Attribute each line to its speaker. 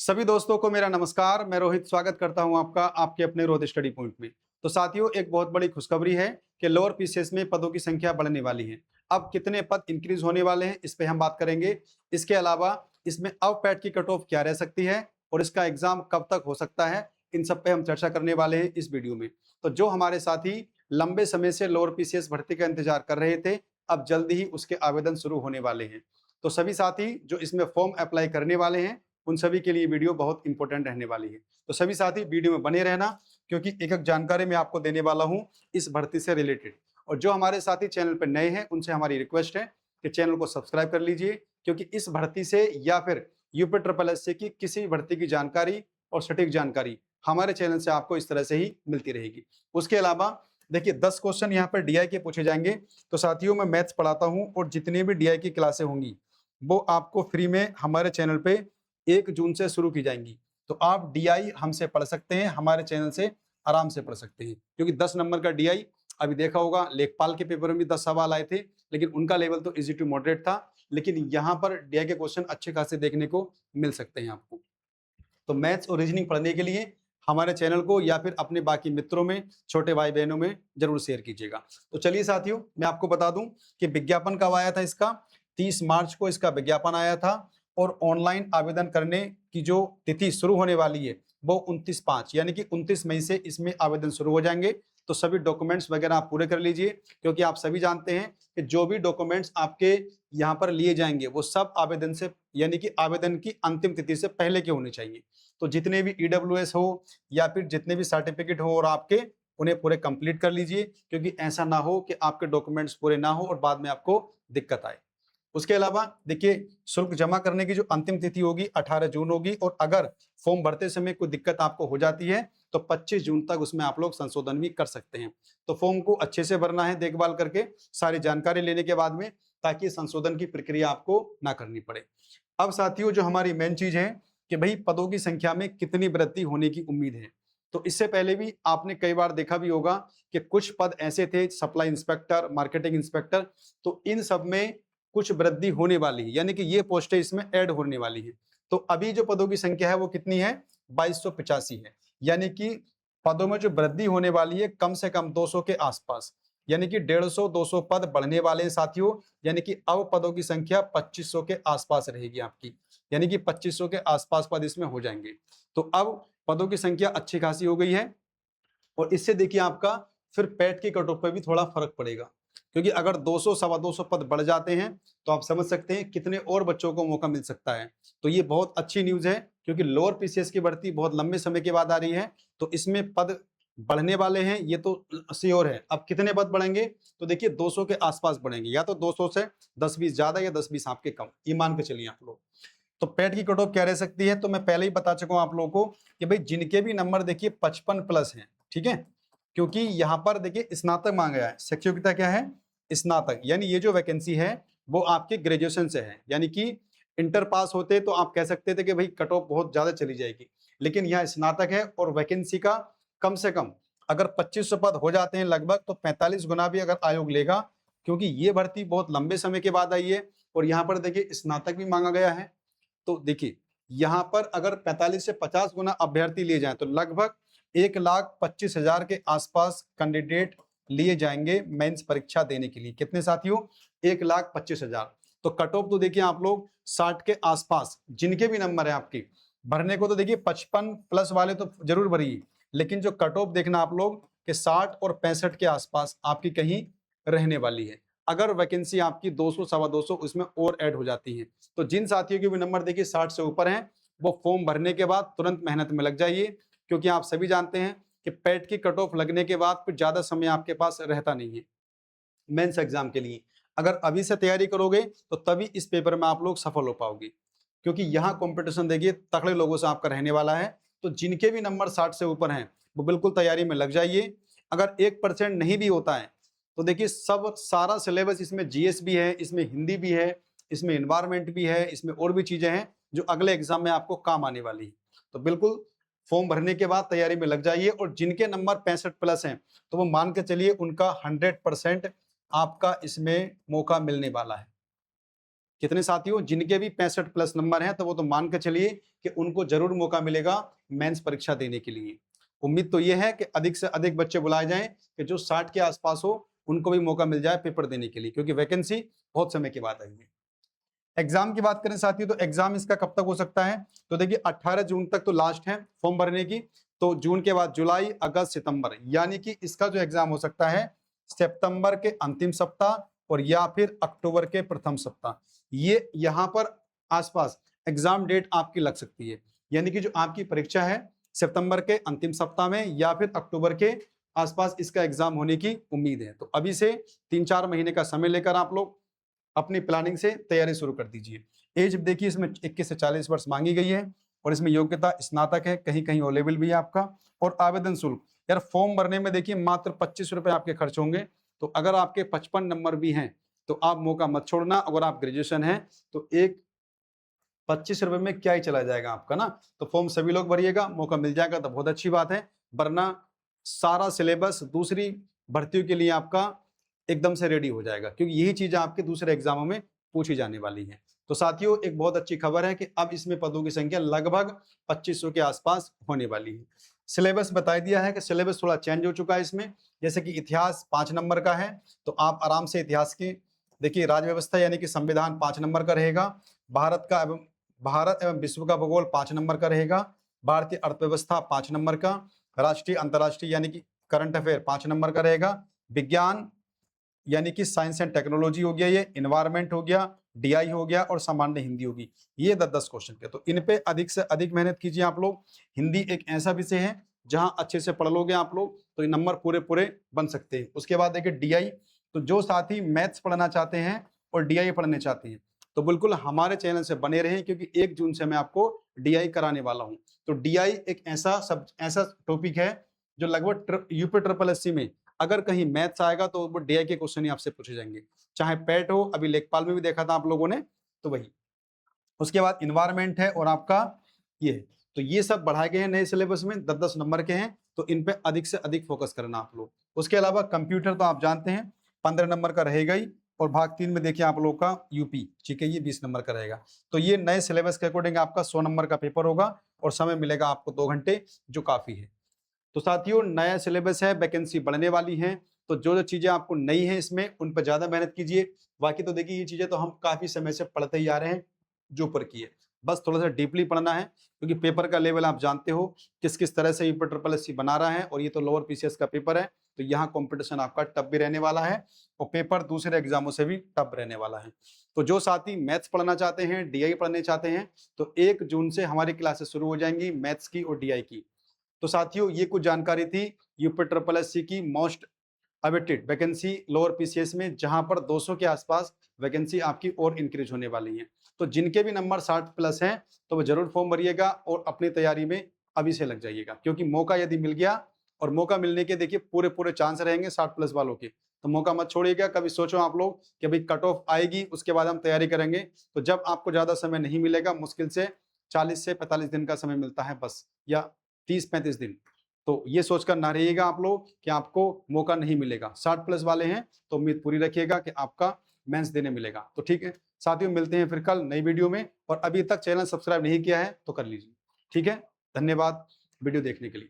Speaker 1: सभी दोस्तों को मेरा नमस्कार। मैं रोहित स्वागत करता हूं आपका आपके अपने रोहित स्टडी पॉइंट में। तो साथियों, एक बहुत बड़ी खुशखबरी है कि लोअर पीसीएस में पदों की संख्या बढ़ने वाली है। अब कितने पद इंक्रीज होने वाले हैं इस पे हम बात करेंगे। इसके अलावा इसमें अब पैट की कट ऑफ क्या रह सकती है और इसका एग्जाम कब तक हो सकता है, इन सब पे हम चर्चा करने वाले हैं इस वीडियो में। तो जो हमारे साथी लंबे समय से लोअर पीसीएस भर्ती का इंतजार कर रहे थे, अब जल्द ही उसके आवेदन शुरू होने वाले हैं। तो सभी साथी जो इसमें फॉर्म अप्लाई करने वाले हैं, उन सभी के लिए वीडियो बहुत इंपॉर्टेंट रहने वाली है। तो सभी साथी वीडियो में बने रहना, क्योंकि एक एक जानकारी मैं आपको देने वाला हूं इस भर्ती से रिलेटेड। और जो हमारे साथी चैनल पर नए हैं, उनसे हमारी रिक्वेस्ट है कि चैनल को सब्सक्राइब कर लीजिए, क्योंकि इस भर्ती से या फिर यूपी ट्रिपल एस की किसी भी भर्ती की जानकारी और सटीक जानकारी हमारे चैनल से आपको इस तरह से ही मिलती रहेगी। उसके अलावा देखिए 10 क्वेश्चन यहाँ पर डीआई के पूछे जाएंगे। तो साथियों, मैं मैथ्स पढ़ाता हूँ और जितनी भी डीआई की क्लासें होंगी वो आपको फ्री में हमारे चैनल पे 1 जून से शुरू की जाएंगी। तो आप डीआई हमसे पढ़ सकते हैं, हमारे चैनल से आराम से पढ़ सकते हैं, क्योंकि 10 नंबर का डीआई अभी देखा होगा लेखपाल के पेपर में भी 10 सवाल आए थे, लेकिन उनका लेवल तो इजी टू मॉडरेट था। लेकिन यहाँ पर डीआई के क्वेश्चन अच्छे खासे देखने को मिल सकते हैं आपको। तो मैथ्स और रीजनिंग पढ़ने के लिए हमारे चैनल को या फिर अपने बाकी मित्रों में, छोटे भाई बहनों में जरूर शेयर कीजिएगा। तो चलिए साथियों, मैं आपको बता दूं कि विज्ञापन कब आया था इसका। 30 मार्च को इसका विज्ञापन आया था और ऑनलाइन आवेदन करने की जो तिथि शुरू होने वाली है वो 29/5 यानी कि 29 मई से इसमें आवेदन शुरू हो जाएंगे। तो सभी डॉक्यूमेंट्स वगैरह आप पूरे कर लीजिए, क्योंकि आप सभी जानते हैं कि जो भी डॉक्यूमेंट्स आपके यहाँ पर लिए जाएंगे वो सब आवेदन से यानी कि आवेदन की अंतिम तिथि से पहले के होने चाहिए। तो जितने भी ईडब्ल्यूएस हो या फिर जितने भी सर्टिफिकेट हो और आपके, उन्हें पूरे कंप्लीट कर लीजिए, क्योंकि ऐसा ना हो कि आपके डॉक्यूमेंट्स पूरे ना हो और बाद में आपको दिक्कत आए। उसके अलावा देखिए, शुल्क जमा करने की जो अंतिम तिथि होगी 18 जून होगी, और अगर फॉर्म भरते समय कोई दिक्कत आपको हो जाती है तो 25 जून तक उसमें आप लोग संशोधन भी कर सकते हैं। तो फॉर्म को अच्छे से भरना है, देखभाल करके सारी जानकारी लेने के बाद में, ताकि संशोधन की प्रक्रिया आपको ना करनी पड़े। अब साथियों, जो हमारी मेन चीज है कि भाई पदों की संख्या में कितनी वृद्धि होने की उम्मीद है। तो इससे पहले भी आपने कई बार देखा भी होगा कि कुछ पद ऐसे थे, सप्लाई इंस्पेक्टर, मार्केटिंग इंस्पेक्टर, तो इन सब में कुछ वृद्धि होने वाली है, यानी कि ये पोस्टें इसमें ऐड होने वाली है। तो अभी जो पदों की संख्या है वो कितनी है, 2285 है। यानी कि पदों में जो वृद्धि होने वाली है कम से कम 200 के आसपास, यानी कि 150-200 पद बढ़ने वाले हैं साथियों। यानी कि अब पदों की संख्या 2500 के आसपास रहेगी आपकी, यानी कि 2500 के आसपास पद इसमें हो जाएंगे। तो अब पदों की संख्या अच्छी खासी हो गई है, और इससे देखिए आपका फिर पैट की कट ऑफ पे भी थोड़ा फर्क पड़ेगा, क्योंकि अगर 200 सवा 200 पद बढ़ जाते हैं तो आप समझ सकते हैं कितने और बच्चों को मौका मिल सकता है। तो ये बहुत अच्छी न्यूज है, क्योंकि लोअर पीसीएस की भर्ती बहुत लंबे समय के बाद आ रही है, तो इसमें पद बढ़ने वाले हैं, ये तो श्योर है। अब कितने पद बढ़ेंगे, तो देखिए 200 के आसपास बढ़ेंगे, या तो 200 से 10-20 ज्यादा या 10-20 आपके कम, ये मान के चलिए आप लोग। तो पैट की कट ऑफ क्या रह सकती है, तो मैं पहले ही बता चुका हूं आप लोगों को कि भाई जिनके भी नंबर देखिए 55 प्लस हैं, ठीक है, क्योंकि यहाँ पर देखिए स्नातक मांगा है। शिक्षक योग्यता क्या है, स्नातक, यानी ये जो वैकेंसी है वो आपके ग्रेजुएशन से है, यानी कि इंटर पास होते तो आप कह सकते थे कि भाई कट ऑफ बहुत ज्यादा चली जाएगी, लेकिन यहाँ स्नातक है और वैकेंसी का कम से कम अगर 2500 पद हो जाते हैं लगभग, तो 45 गुना भी अगर आयोग लेगा, क्योंकि ये भर्ती बहुत लंबे समय के बाद आई है और यहाँ पर देखिए स्नातक भी मांगा गया है। तो देखिए यहाँ पर अगर 45 से 50 गुना अभ्यर्थी लिए जाएं तो लगभग 1,25,000 के आसपास कैंडिडेट लिए जाएंगे मेंस परीक्षा देने के लिए। कितने साथियों, 1,25,000। तो कट ऑफ तो देखिए आप लोग 60 के आसपास जिनके भी नंबर है आपकी, भरने को तो देखिए 55 प्लस वाले तो जरूर भरिए, लेकिन जो कट ऑफ देखना आप लोग कि 60 और 65 के आसपास आपकी कहीं रहने वाली है। अगर वैकेंसी आपकी 200 सवा 200 उसमें और ऐड हो जाती है, तो जिन साथियों के भी नंबर देखिए 60 से ऊपर हैं, वो फॉर्म भरने के बाद तुरंत मेहनत में लग जाइए, क्योंकि आप सभी जानते हैं कि पैट की कट ऑफ लगने के बाद फिर ज्यादा समय आपके पास रहता नहीं है मेंस एग्जाम के लिए। अगर अभी से तैयारी करोगे तो तभी इस पेपर में आप लोग सफल हो पाओगे, क्योंकि यहाँ कंपटीशन देखिए तगड़े लोगों से आपका रहने वाला है। तो जिनके भी नंबर 60 से ऊपर हैं वो बिल्कुल तैयारी में लग जाइए। अगर 1% नहीं भी होता है तो देखिए सब सारा सिलेबस इसमें जीएस भी है, इसमें हिंदी भी है, इसमें एनवायरमेंट भी है, इसमें और भी चीजें हैं जो अगले एग्जाम में आपको काम आने वाली है। तो बिल्कुल फॉर्म भरने के बाद तैयारी में लग जाइए, और जिनके नंबर 65 प्लस हैं तो वो मान के चलिए उनका 100% आपका इसमें मौका मिलने वाला है। कितने साथियों? जिनके भी 65 प्लस नंबर हैं तो वो तो मान के चलिए कि उनको जरूर मौका मिलेगा मेंस परीक्षा देने के लिए। उम्मीद तो ये है कि अधिक से अधिक बच्चे बुलाए जाएं कि जो 60 के आसपास हो उनको भी मौका मिल जाए पेपर देने के लिए, क्योंकि वैकेंसी बहुत समय की बात है। एग्जाम की बात करें साथियों तो एग्जाम इसका कब तक हो सकता है? तो देखिए 18 जून तक तो लास्ट है फॉर्म भरने की, तो जून के बाद जुलाई, अगस्त, सितंबर, यानी कि इसका जो एग्जाम हो सकता है सितंबर के अंतिम सप्ताह और या फिर अक्टूबर के प्रथम सप्ताह, ये यहाँ पर आसपास एग्जाम डेट आपकी लग सकती है। यानी कि जो आपकी परीक्षा है सितंबर के अंतिम सप्ताह में या फिर अक्टूबर के आसपास इसका एग्जाम होने की उम्मीद है। तो अभी से 3-4 महीने का समय लेकर आप लोग अपनी प्लानिंग से तैयारी शुरू कर दीजिए। एज देखिए इसमें 21 से 40 वर्ष मांगी गई है और इसमें योग्यता स्नातक है, कहीं कहीं ओ लेवल भी है आपका। और आवेदन शुल्क यार फॉर्म भरने में देखिए मात्र 25 रुपए आपके खर्च होंगे। तो अगर आपके 55 नंबर भी हैं तो आप मौका मत छोड़ना। अगर आप ग्रेजुएशन है तो एक 25 रुपए में क्या ही चला जाएगा आपका ना। तो फॉर्म सभी लोग भरिएगा, मौका मिल जाएगा तो बहुत अच्छी बात है, वरना सारा सिलेबस दूसरी भर्तियों के लिए आपका एकदम से रेडी हो जाएगा, क्योंकि यही चीजें आपके दूसरे एग्जामों में पूछी जाने वाली है। तो साथियों एक बहुत अच्छी खबर है कि अब इसमें पदों की संख्या लगभग 2500 के आसपास होने वाली है। सिलेबस बता दिया है कि सिलेबस थोड़ा चेंज हो चुका है इसमें। जैसे कि इतिहास 5 नंबर का है तो आप आराम से इतिहास की देखिए, राज्य व्यवस्था यानी कि संविधान 5 नंबर का रहेगा। भारत एवं विश्व का भूगोल 5 नंबर का रहेगा। भारतीय अर्थव्यवस्था 5 नंबर का। राष्ट्रीय अंतर्राष्ट्रीय यानी कि करंट अफेयर 5 नंबर का रहेगा। विज्ञान यानी कि साइंस एंड टेक्नोलॉजी हो गया, ये इन्वायरमेंट हो गया, डीआई हो गया और सामान्य हिंदी होगी। ये 10-10 क्वेश्चन के, तो इन पे अधिक से अधिक मेहनत कीजिए आप लोग। हिंदी एक ऐसा विषय है जहां अच्छे से पढ़ लोगे आप लोग तो ये नंबर पूरे पूरे बन सकते हैं। उसके बाद देखिए डीआई, तो जो साथी मैथ्स पढ़ना चाहते हैं और डीआई पढ़ने चाहते हैं तो बिल्कुल हमारे चैनल से बने रहें, क्योंकि 1 जून से मैं आपको डीआई कराने वाला हूं। तो डीआई एक ऐसा टॉपिक है जो लगभग यूपी ट्रिपल एससी में अगर कहीं मैथ्स आएगा तो वो डीआई के क्वेश्चन ही आपसे पूछे जाएंगे, चाहे पैट हो, अभी लेखपाल में भी देखा था आप लोगों ने, तो वही। उसके बाद इन्वायरमेंट है और आपका ये, तो ये सब बढ़ाए गए हैं नए सिलेबस में, 10-10 नंबर के हैं, तो इन पे अधिक से अधिक फोकस करना आप लोग। उसके अलावा कंप्यूटर तो आप जानते हैं 15 नंबर का रहेगा ही, और भाग 3 में देखिए आप लोग का यूपी, ठीक है, ये 20 नंबर का रहेगा। तो ये नए सिलेबस के अकॉर्डिंग आपका 100 नंबर का पेपर होगा और समय मिलेगा आपको 2 घंटे, जो काफी है। तो साथियों नया सिलेबस है, वैकेंसी बढ़ने वाली है, तो जो जो चीजें आपको नई है इसमें उन पर ज्यादा मेहनत कीजिए। बाकी तो देखिए ये चीजें तो हम काफी समय से पढ़ते ही आ रहे हैं जो ऊपर की है, बस थोड़ा सा डीपली पढ़ना है, क्योंकि पेपर का लेवल आप जानते हो किस किस तरह से यूपी ट्रिपल एससी बना रहा है, और ये तो लोअर पीसीएस का पेपर है, तो यहाँ कॉम्पिटिशन आपका टफ भी रहने वाला है और पेपर दूसरे एग्जामों से भी टफ रहने वाला है। तो जो साथी मैथ्स पढ़ना चाहते हैं, डीआई पढ़ने चाहते हैं, तो 1 जून से हमारी क्लासेस शुरू हो जाएंगी मैथ्स की और डीआई की। तो साथियों ये कुछ जानकारी थी यूपी ट्रिपल एससी की most awaited vacancy lower PCS में, जहां पर 200 के आसपास वैकेंसी आपकी और इंक्रीज होने वाली है। तो जिनके भी नंबर 60 प्लस हैं तो वो जरूर फॉर्म भरिएगा और अपनी तैयारी में अभी से लग जाइएगा, क्योंकि मौका यदि मिल गया, और मौका मिलने के देखिए पूरे पूरे चांस रहेंगे 60 प्लस वालों के, तो मौका मत छोड़िएगा। कभी सोचो आप लोग कि भाई कट ऑफ आएगी उसके बाद हम तैयारी करेंगे, तो जब आपको ज्यादा समय नहीं मिलेगा, मुश्किल से 40 से 45 दिन का समय मिलता है बस, या 30-35 दिन, तो ये सोचकर ना रहिएगा आप लोग कि आपको मौका नहीं मिलेगा। 60 प्लस वाले हैं तो उम्मीद पूरी रखिएगा कि आपका मेंस देने मिलेगा। तो ठीक है साथियों, मिलते हैं फिर कल नई वीडियो में, और अभी तक चैनल सब्सक्राइब नहीं किया है तो कर लीजिए। ठीक है, धन्यवाद वीडियो देखने के लिए।